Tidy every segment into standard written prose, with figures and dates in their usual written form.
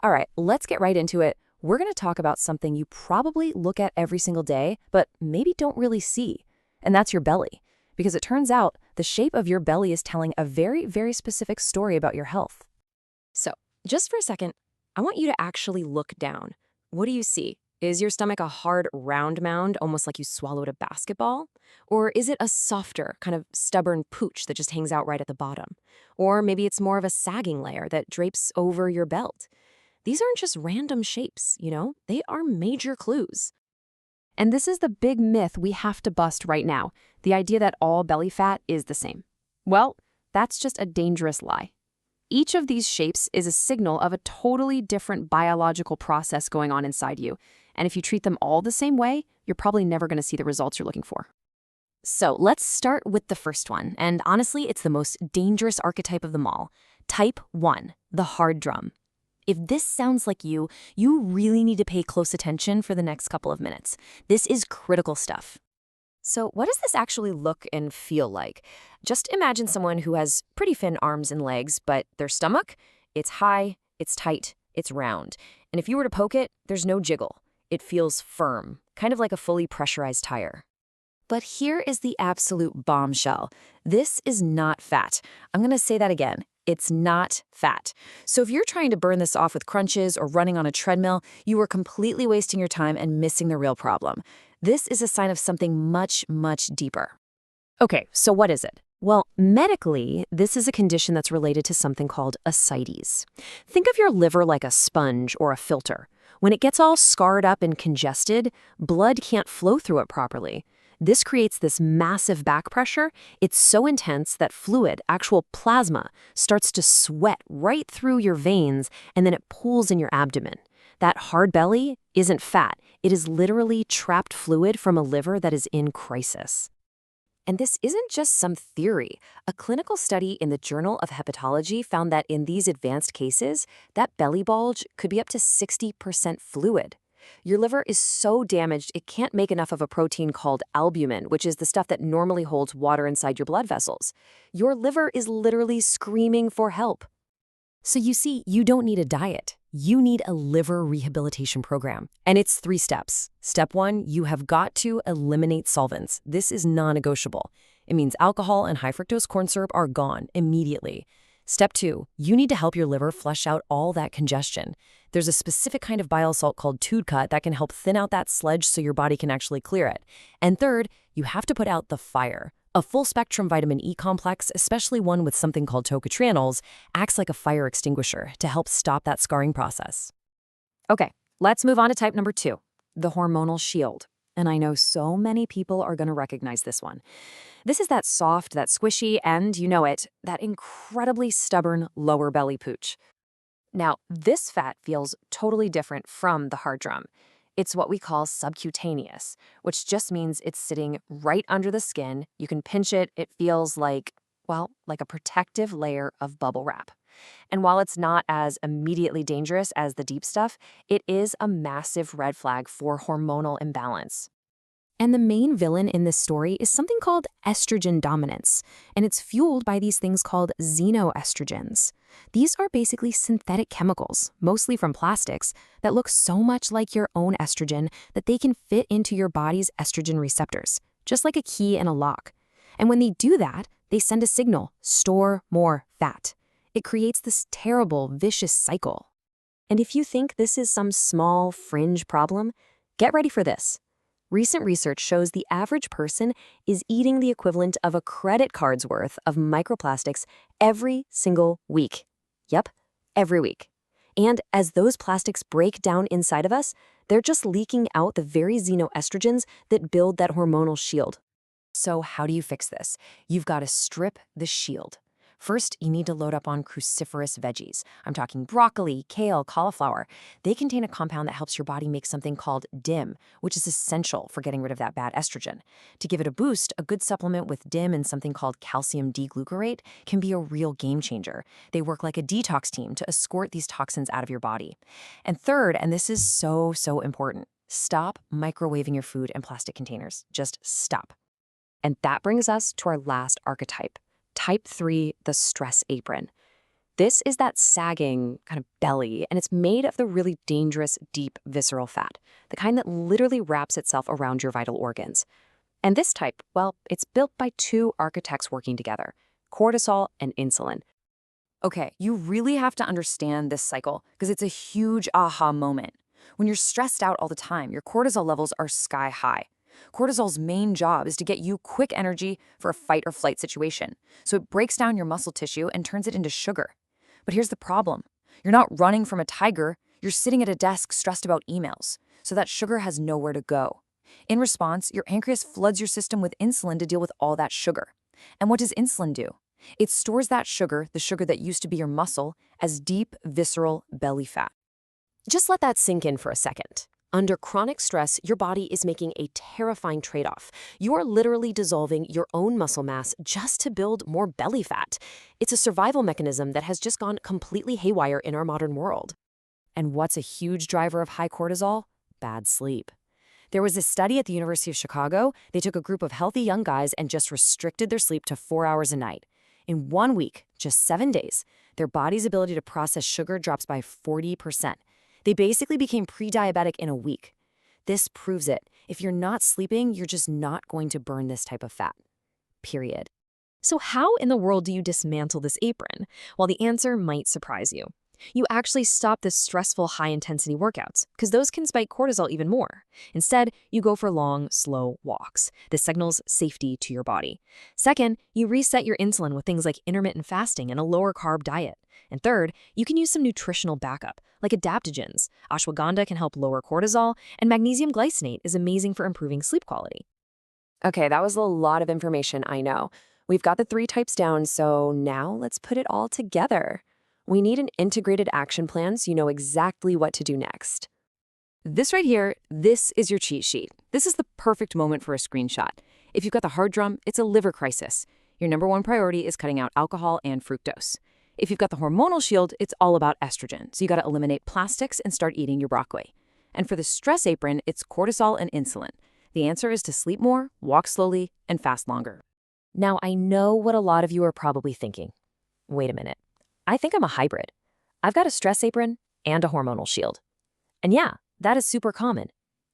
All right, let's get right into it. We're going to talk about something you probably look at every single day, but maybe don't really see, and that's your belly. Because it turns out the shape of your belly is telling a very, very specific story about your health. So, just for a second, I want you to actually look down. What do you see? Is your stomach a hard, round mound, almost like you swallowed a basketball? Or is it a softer, kind of stubborn pooch that just hangs out right at the bottom? Or maybe it's more of a sagging layer that drapes over your belt. These aren't just random shapes. They are major clues. And this is the big myth we have to bust right now, the idea that all belly fat is the same. Well, that's just a dangerous lie. Each of these shapes is a signal of a totally different biological process going on inside you. And if you treat them all the same way, you're probably never going to see the results you're looking for. So let's start with the first one. And honestly, it's the most dangerous archetype of them all. Type 1, the hard drum. If this sounds like you really need to pay close attention for the next couple of minutes. This is critical stuff. So what does this actually look and feel like? Just imagine someone who has pretty thin arms and legs, but their stomach, it's high, it's tight, it's round. And if you were to poke it, there's no jiggle. It feels firm, kind of like a fully pressurized tire. But here is the absolute bombshell. This is not fat. I'm going to say that again. It's not fat. So if you're trying to burn this off with crunches or running on a treadmill, you are completely wasting your time and missing the real problem. This is a sign of something much, much deeper. Okay, so what is it? Well, medically, this is a condition that's related to something called ascites. Think of your liver like a sponge or a filter. When it gets all scarred up and congested, blood can't flow through it properly. This creates this massive back pressure. It's so intense that fluid, actual plasma, starts to sweat right through your veins, and then it pools in your abdomen. That hard belly isn't fat. It is literally trapped fluid from a liver that is in crisis. And this isn't just some theory. A clinical study in the Journal of Hepatology found that in these advanced cases, that belly bulge could be up to 60% fluid. Your liver is so damaged it can't make enough of a protein called albumin, which is the stuff that normally holds water inside your blood vessels. Your liver is literally screaming for help. So you see, you don't need a diet. You need a liver rehabilitation program. And it's 3 steps. Step 1, you have got to eliminate solvents. This is non-negotiable. It means alcohol and high fructose corn syrup are gone immediately. Step 2, you need to help your liver flush out all that congestion. There's a specific kind of bile salt called TUDCA that can help thin out that sludge so your body can actually clear it. And third, you have to put out the fire. A full-spectrum vitamin E complex, especially one with something called tocotrienols, acts like a fire extinguisher to help stop that scarring process. Okay, let's move on to type number 2, the hormonal shield. And I know so many people are going to recognize this one. This is that soft, that squishy, and you know it, that incredibly stubborn lower belly pooch. Now, this fat feels totally different from the hard drum. It's what we call subcutaneous, which just means it's sitting right under the skin. You can pinch it. It feels like, well, like a protective layer of bubble wrap. And while it's not as immediately dangerous as the deep stuff, it is a massive red flag for hormonal imbalance. And the main villain in this story is something called estrogen dominance, and it's fueled by these things called xenoestrogens. These are basically synthetic chemicals, mostly from plastics, that look so much like your own estrogen that they can fit into your body's estrogen receptors, just like a key and a lock. And when they do that, they send a signal: store more fat. It creates this terrible, vicious cycle. And if you think this is some small, fringe problem, get ready for this. Recent research shows the average person is eating the equivalent of a credit card's worth of microplastics every single week. Yep, every week. And as those plastics break down inside of us, they're just leaking out the very xenoestrogens that build that hormonal shield. So how do you fix this? You've got to strip the shield. First, you need to load up on cruciferous veggies. I'm talking broccoli, kale, cauliflower. They contain a compound that helps your body make something called DIM, which is essential for getting rid of that bad estrogen. To give it a boost, a good supplement with DIM and something called calcium D-glucarate can be a real game changer. They work like a detox team to escort these toxins out of your body. And third, and this is so important, stop microwaving your food in plastic containers. Just stop. And that brings us to our last archetype. Type 3, the stress apron. This is that sagging kind of belly, and it's made of the really dangerous, deep visceral fat, the kind that literally wraps itself around your vital organs. And this type, well, it's built by two architects working together, cortisol and insulin. Okay, you really have to understand this cycle because it's a huge aha moment. When you're stressed out all the time, your cortisol levels are sky high. Cortisol's main job is to get you quick energy for a fight or flight situation. So it breaks down your muscle tissue and turns it into sugar. But here's the problem. You're not running from a tiger, you're sitting at a desk stressed about emails. So that sugar has nowhere to go. In response, your pancreas floods your system with insulin to deal with all that sugar. And what does insulin do? It stores that sugar, the sugar that used to be your muscle, as deep, visceral belly fat. Just let that sink in for a second. Under chronic stress, your body is making a terrifying trade-off. You are literally dissolving your own muscle mass just to build more belly fat. It's a survival mechanism that has just gone completely haywire in our modern world. And what's a huge driver of high cortisol? Bad sleep. There was a study at the University of Chicago. They took a group of healthy young guys and just restricted their sleep to 4 hours a night. In 1 week, just 7 days, their body's ability to process sugar drops by 40%. They basically became pre-diabetic in a week. This proves it. If you're not sleeping, you're just not going to burn this type of fat. Period. So how in the world do you dismantle this apron? Well, the answer might surprise you. You actually stop the stressful high-intensity workouts, because those can spike cortisol even more. Instead, you go for long, slow walks. This signals safety to your body. Second, you reset your insulin with things like intermittent fasting and a lower-carb diet. And third, you can use some nutritional backup, like adaptogens. Ashwagandha can help lower cortisol, and magnesium glycinate is amazing for improving sleep quality. Okay, that was a lot of information, I know. We've got the 3 types down, so now let's put it all together. We need an integrated action plan so you know exactly what to do next. This right here, this is your cheat sheet. This is the perfect moment for a screenshot. If you've got the hard drum, it's a liver crisis. Your #1 priority is cutting out alcohol and fructose. If you've got the hormonal shield, it's all about estrogen, so you got to eliminate plastics and start eating your broccoli. And for the stress apron, it's cortisol and insulin. The answer is to sleep more, walk slowly, and fast longer. Now, I know what a lot of you are probably thinking. Wait a minute. I think I'm a hybrid. I've got a stress apron and a hormonal shield. And yeah, that is super common.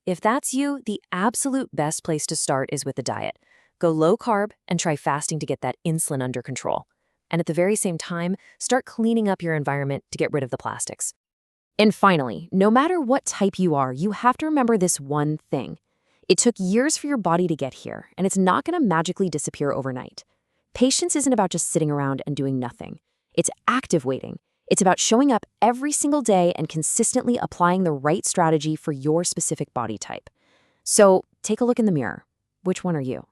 If that's you, the absolute best place to start is with the diet. Go low carb and try fasting to get that insulin under control. And at the very same time, start cleaning up your environment to get rid of the plastics. And finally, no matter what type you are, you have to remember this one thing. It took years for your body to get here, and it's not going to magically disappear overnight. Patience isn't about just sitting around and doing nothing. It's active waiting. It's about showing up every single day and consistently applying the right strategy for your specific body type. So take a look in the mirror. Which one are you?